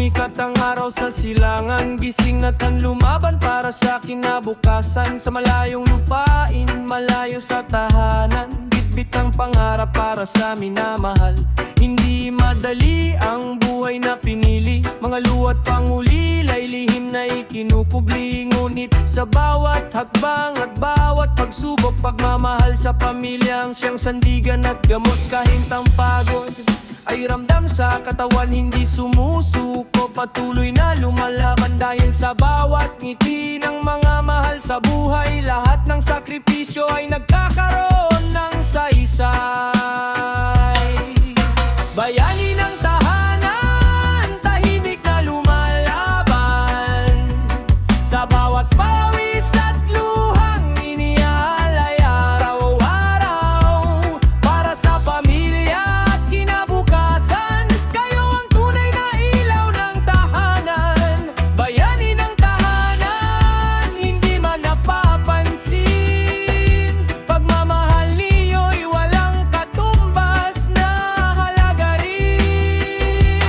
Sumikat ang araw sa silangan, gising na't ang lumaban para sa kinabukasan. Sa malayong lupain, malayo sa tahanan, bitbit ang pangarap para sa minamahal. Hindi madali ang buhay na pinili, mga luwa't pangulilay, lihim na ikinukubli. Ngunit sa bawat hakbang at bawat pagsubok, pagmamahal sa pamilya ang siyang sandigan at gamot. Kahintang pagod ay ramdam sa katawan, hindi sumusuko, patuloy na lumalaban. Dahil sa bawat ngiti ng mga mahal sa buhay, lahat ng sakripisyo ay nagkakaroon ng saysay. Bayani ng tahanan, tahimik na lumalaban, sa bawat pawis at luhang iniaalay araw-araw. Para sa pamilya at kinabukasan, kayo ang tunay na ilaw ng tahanan. Bayani ng tahanan, hindi man napapansin, pagmamahal niyo'y walang katumbas na halaga rin.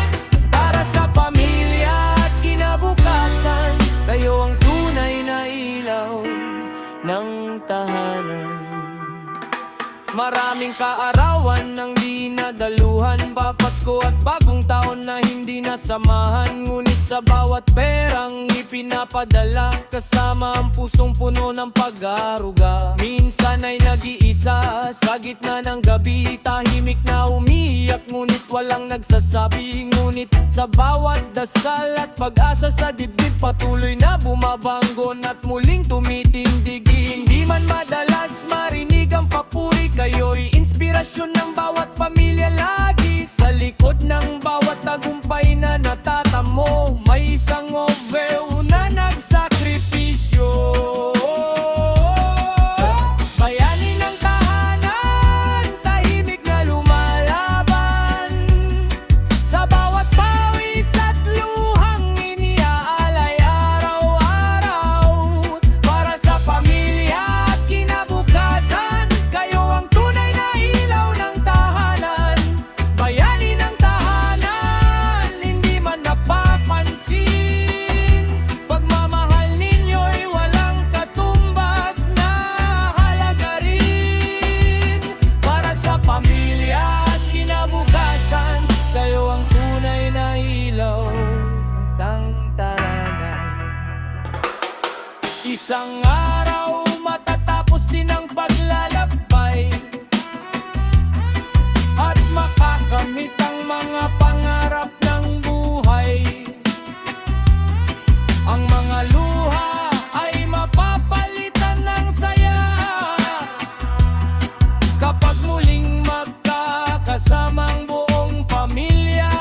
Para sa pamilya at kinabukasan, kayo ang tunay na ilaw ng tahanan. Maraming kaarawan ng di nadaluhan, Pasko at bagong taon na hindi nasamahan. Ngunit sa bawat perang ipinapadala, kasama ang pusong puno ng pag-aaruga. Minsan ay nag-iisa sa gitna ng gabi, tahimik na umiiyak ngunit walang nagsasabi. Ngunit sa bawat dasal at pag-asa sa dibdib, patuloy na bumabanggon at muling tumitindig. Hindi man madalas marinig ang papuri, kayo'y inspirasyon ng bawat pamilya lagi. Sa likod ng bawat tagumpay na natatamo, may isang oveo na nagsakripisyo. Bayani ng tahanan, tahimik na lumalaban, sa bawat pawis at luhang iniaalay araw-araw. Para sa pamilya at kinabukasan, kayo ang tunay na ilaw ng tahanan. Bayani ng tahanan, hindi man napapansin, pagmamahal ninyo'y walang katumbas na halaga rin. Para sa pamilya at kinabukasan, kayo ang tunay na ilaw ng tahanan. Isang araw matatapos din ang paglalakbay, at makakamit ang mga pangarap ng buhay. Ang mga luha ay mapapalitan ng saya, kapag muling magkakasamang buong pamilya.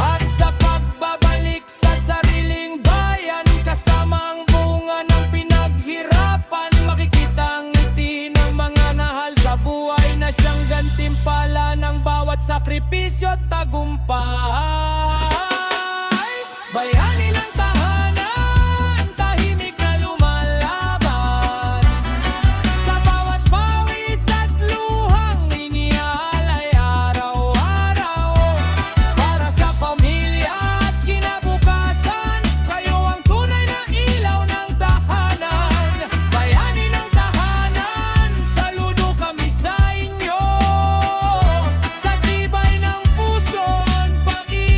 At sa pagbabalik sa sariling bayan, kasama ang bunga ng pinaghirapan, makikita ang ngiti ng mga nahal sa buhay na siyang gantimpala ng bawat sakripisyo at tagumpay. Bayani ng tahanan, tahimik na lumalaban, sa bawat pawis at luhang iniaalay araw-araw. Para sa pamilya at kinabukasan, kayo ang tunay na ilaw ng tahanan. Bayani ng tahanan, saludo kami sa inyo, sa tibay ng puso at pag-ibig.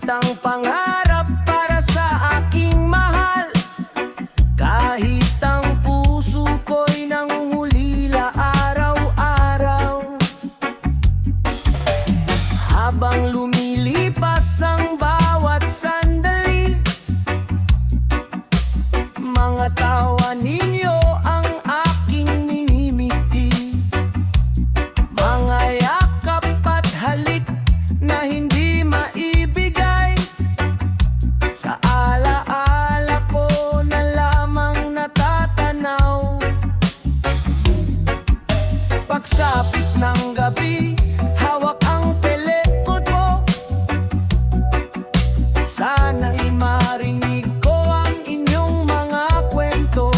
kitang pangarap para sa aking mahal. Kahit ang puso ko'y nangungulila araw-araw. Habang lumilipas ang bawat sandali, mga tawa ninyo ang aking minimiti. Mga yakap at halik na hindi maibigay, sa alaala ko na lamang natatanaw. Pagsapit ng gabi, hawak ang telepono. Sana'y marinig ko ang inyong mga kwento.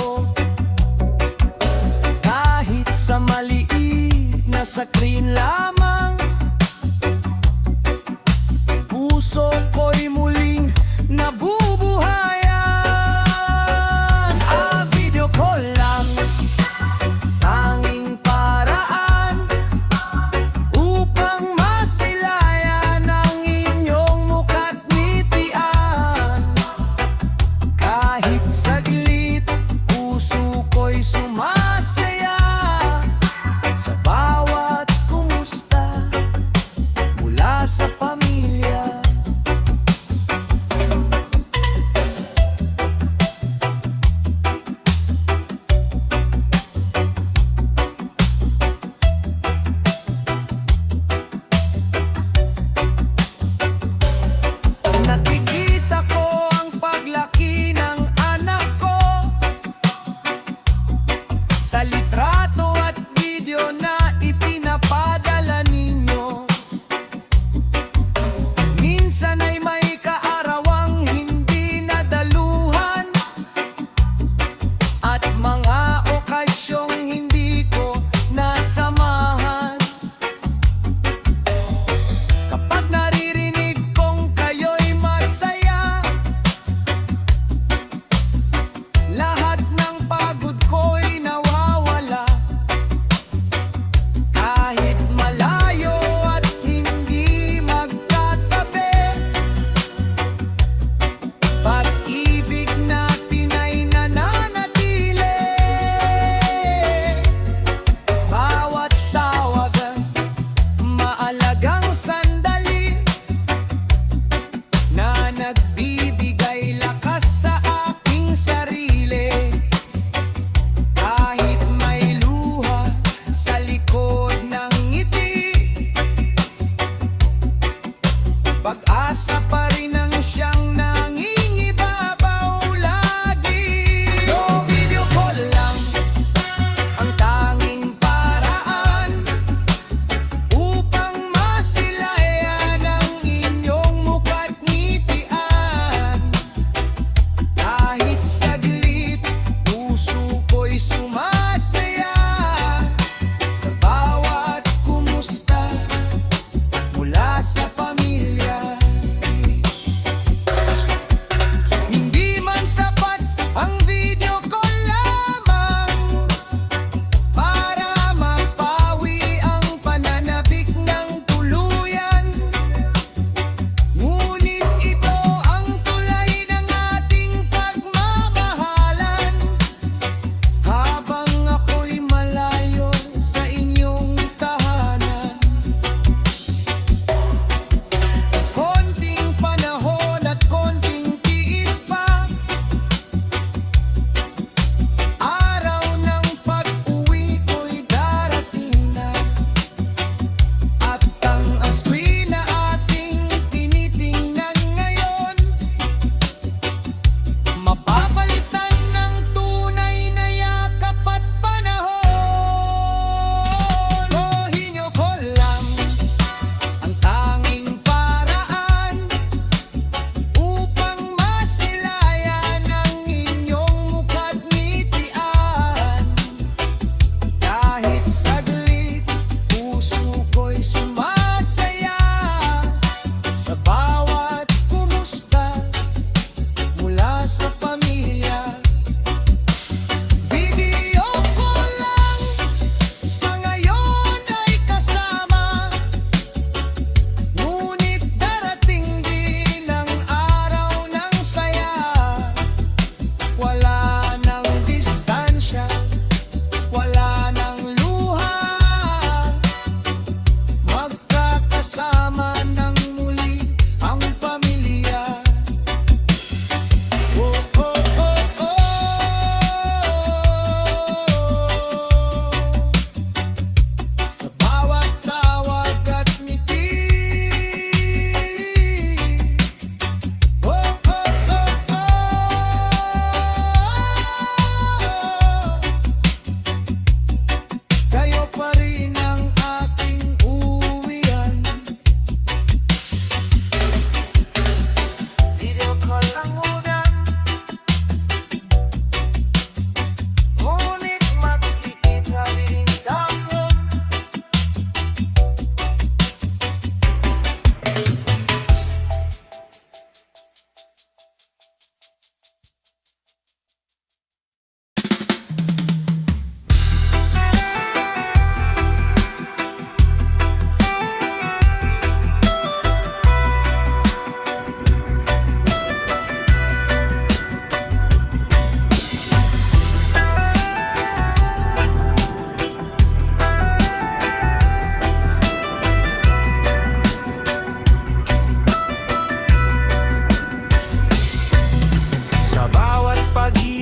Kahit sa maliit na screen lamang, puso ko'y muling nabubuhayan. Video call lang, tanging paraan upang masilayan ang inyong muka't ngitian. Kahit saglit, puso ko'y sumasaya sa bawat kumusta mula sa pamilya. Nakikita ko ang paglaki ng anak ko sa litrato at video na ipinapadala ninyo. Minsan ay may kaarawang hindi nadaluhan at mga okasyong hindi ko nasamahan. Kapag naririnig kong kayo'y masaya, lahat ng pagod ko'y nawawala. Kahit malayo at hindi magkatabi, pag-ibig natin ay nananatili. Bawat tawagan, maalagang sandali na nagbibigay lakas sa aking sarili. Kahit may luha sa likod ng ngiti, pag-asa pa rin ang siyang nangingibabaw lagi. Video call lang ang tanging paraan upang masilayan ang inyong muka't ngitian. Kahit saglit, puso ko'y sumasaya sa bawat kumusta mula sa pamilya.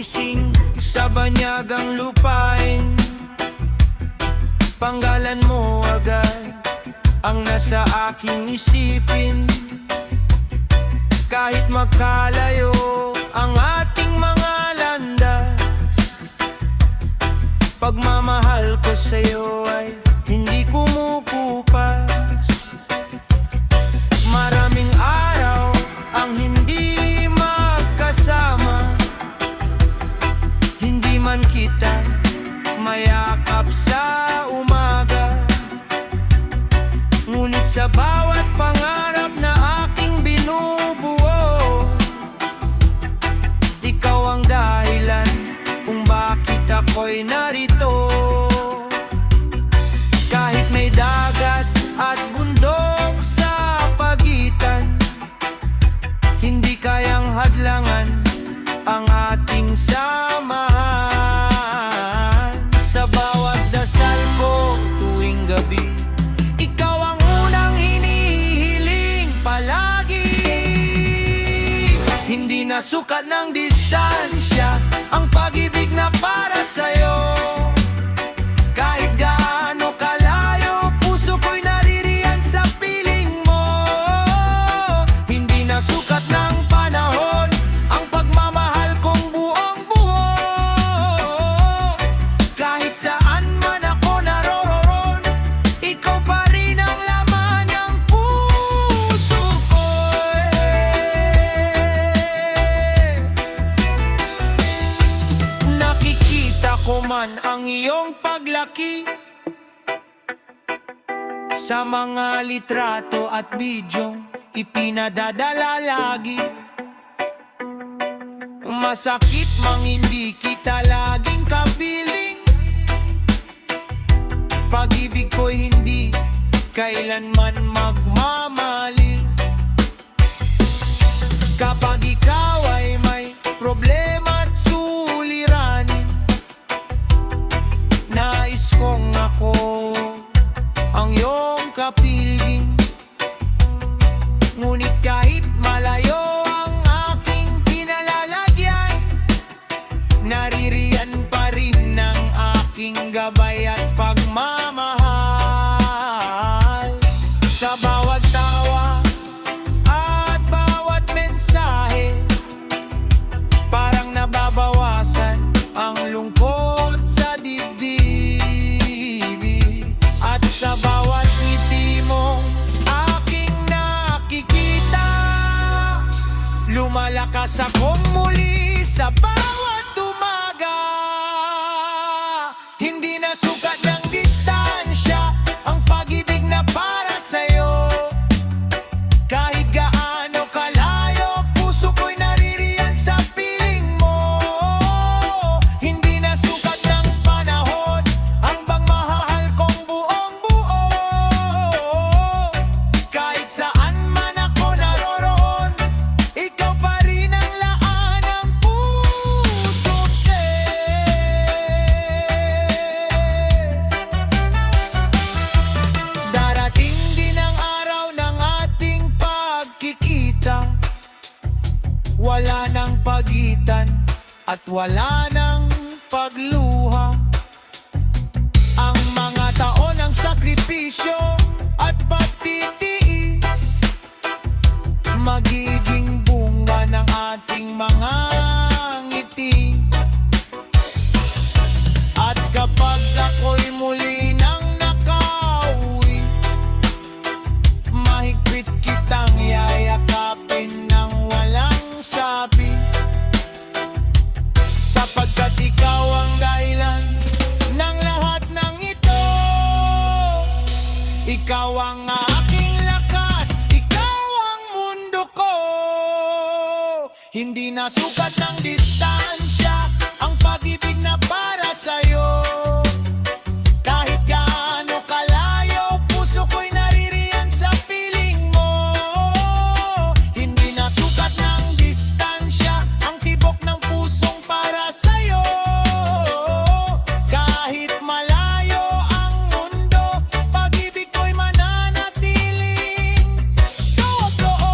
gising sa banyagang lupain. Panggalan mo agad ang nasa aking isipin. Kahit magkalayo ang ating mga landas, pagmamahal ko sa'yo ay hindi kumukupas. Maraming araw ang hindi magkasama, hindi man kita mayakap sa umaga. Ngunit sa bawat pangarap na aking binubuo, ikaw ang dahilan kung bakit ako'y narito. Kahit may dagat at bundok sa pagitan, hindi kayang hadlangan ang ating samahan. Sa bawat dasal ko tuwing gabi, ikaw ang unang hinihiling palagi. Hindi na sukat ng distansya ang pag-ibig na para sa'yo. Kahit gaano kalayo, puso ko'y naririyan sa piling mo. Hindi na sukat ng panahon ang pagmamahal kong buong buo. Kahit saan man ako naroroon, ikaw pa rin ang laman ng puso ko. Nakikita ko man ang iyong paglaki sa mga litrato at bidyong ipinadadala lagi. Masakit mang hindi kita laging kapiling, pag-ibig ko'y hindi kailanman magmamali. Kapag ikaw ay may problema at suliranin, nais kong ako ang iyong kapiling. Ngunit kahit malayo ang aking kinalalagyan, naririyan pa rin ang aking gabay at pagmamahal. Sa bawat tawa at bawat mensahe, parang nababawasan ang lungkot sa dibdib. At sa bawat ngiti mo aking nakikita, lumalakas akong muli sa bawat umaga. Hindi na sukat ng distansya ang pag-ibig na para sa'yo. Kahit gaano kalayo, puso ko'y naririyan sa piling mo. Hindi na sukat ng panahon ang pagmamahal kong buong buo. Kahit saan man ako naroroon, ikaw pa rin ang laan ng puso ko. Darating din ang araw ng ating pagkikita, wala nang pagitan at wala nang pagluha. Ang mga taon ng sakripisyo at pagtitiis, magiging bunga ng ating mga ngiti. At kapag ako'y muli nang nakauwi, mahigpit kitang yayakapin ng walang sabi. Sapagkat ikaw ang dahilan ng lahat ng ito. Ikaw ang aking lakas, ikaw ang mundo ko. Hindi na sukat ng distansya ang pag-ibig na para sa'yo. Kahit gaano kalayo, puso ko'y naririyan sa piling mo. Hindi na sukat ng distansya ang tibok ng pusong para sa'yo. Kahit malayo ang mundo, pag-ibig ko'y mananatiling totoo.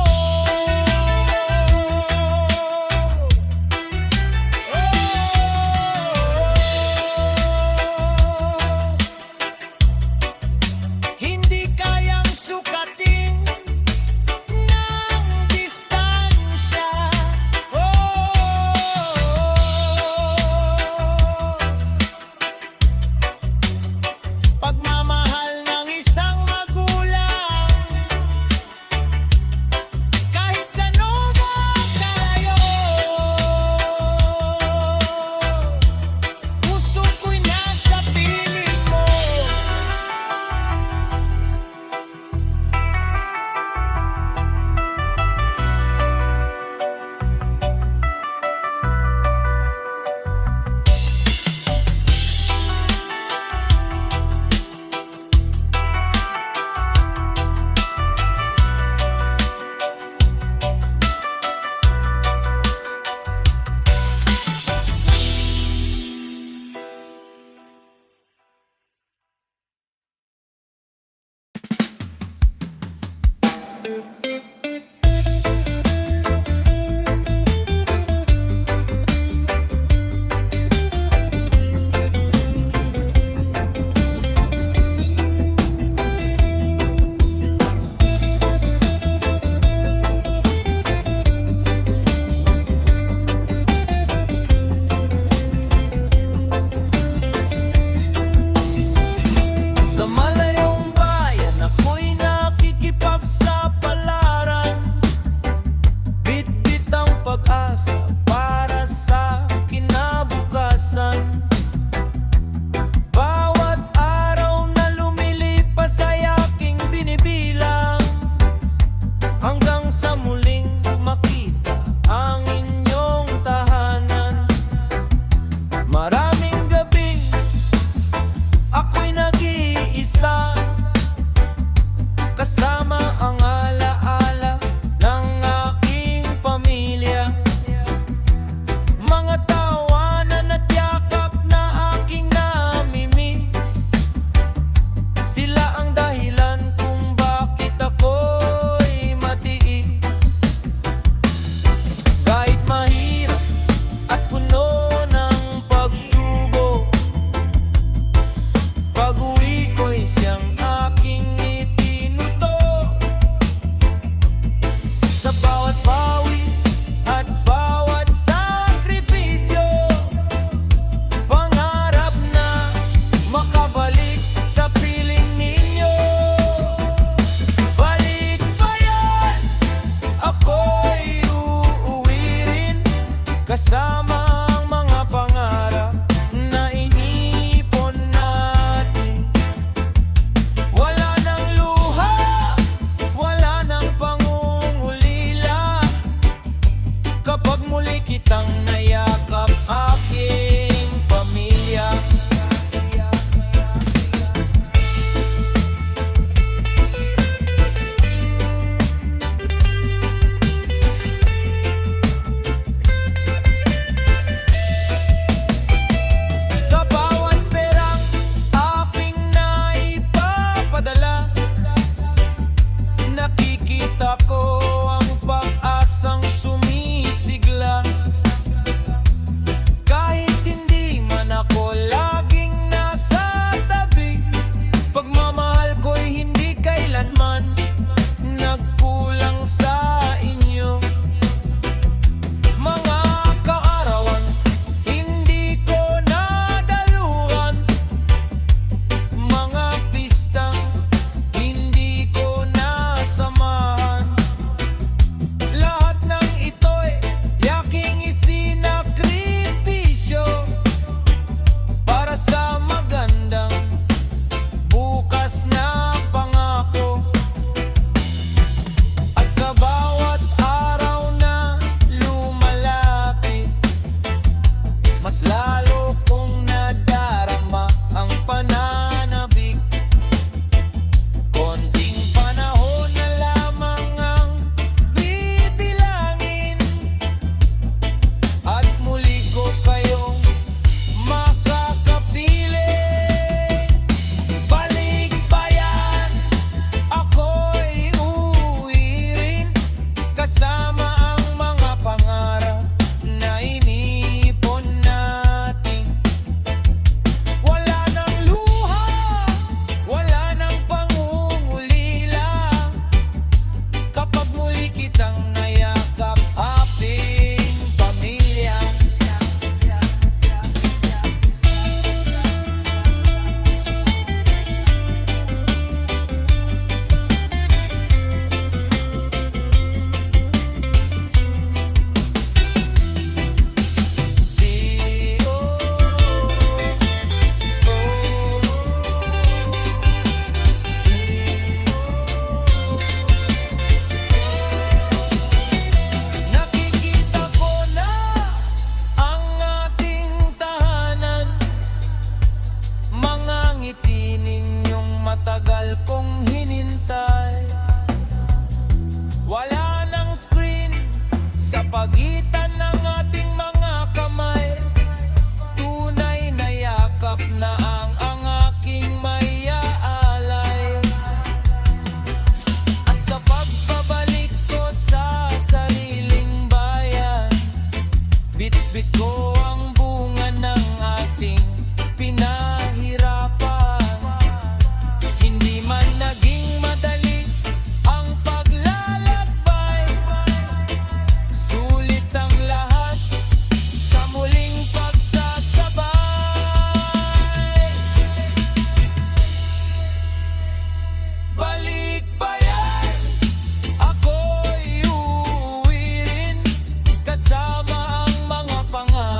Kasama ang mga pangarap na iniipon natin. Wala nang luha, wala nang pangungulila, kapag muli kitang nayakap aking pamilya. Sa bawat perang aking naipapadala, nakikita ko ang pag-asang sumisigla. Kahit hindi man ako laging nasa tabi, pagmamahal ko'y hindi kailanman nagkulang sa inyo. Mga kaarawan hindi ko nadaluhan, mga pistang hindi ko nasamahan. Lahat ng ito'y yaking isinakripisyo para sa magandang bukas na pangako. At sa bawat araw na lumalapit, mas lalo kong nadarama ang pananabik. Konting panahon na lamang ang bibilangin, at muli ko kayong makakapiling. Balik bayan, ako'y uuwi rin, kasama ang mga pangarap na iniipon natin. Wala nang luha, wala nang pangungulila, kapag muli kitang nayakap ating pamilya. Nakikita ko na ang ating tahanan, mga ngiti ninyong matagal kong hinintay. Wala nang screen sa pagitan ng ating mga kamay, tunay na yakap na ang aking maiaalay. At sa pagbabalik ko sa sariling bayan, bit-bit ko ang bunga ng ating pinahirapan. Hindi man naging madali ang paglalakbay, sulit ang lahat sa muling pagsasabay. Balik bayan, ako'y uuwi rin, kasama ang mga pangarap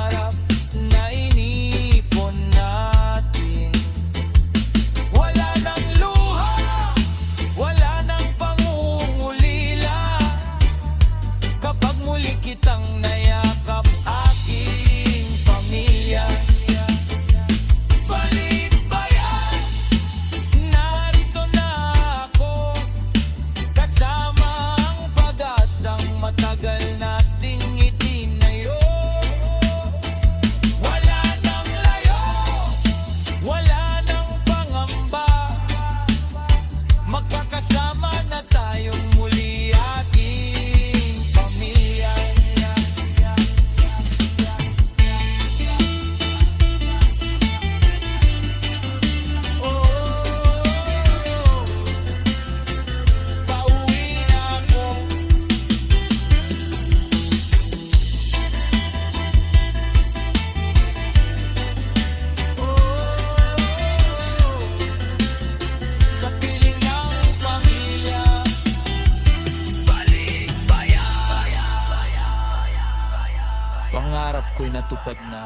ko'y natupad na.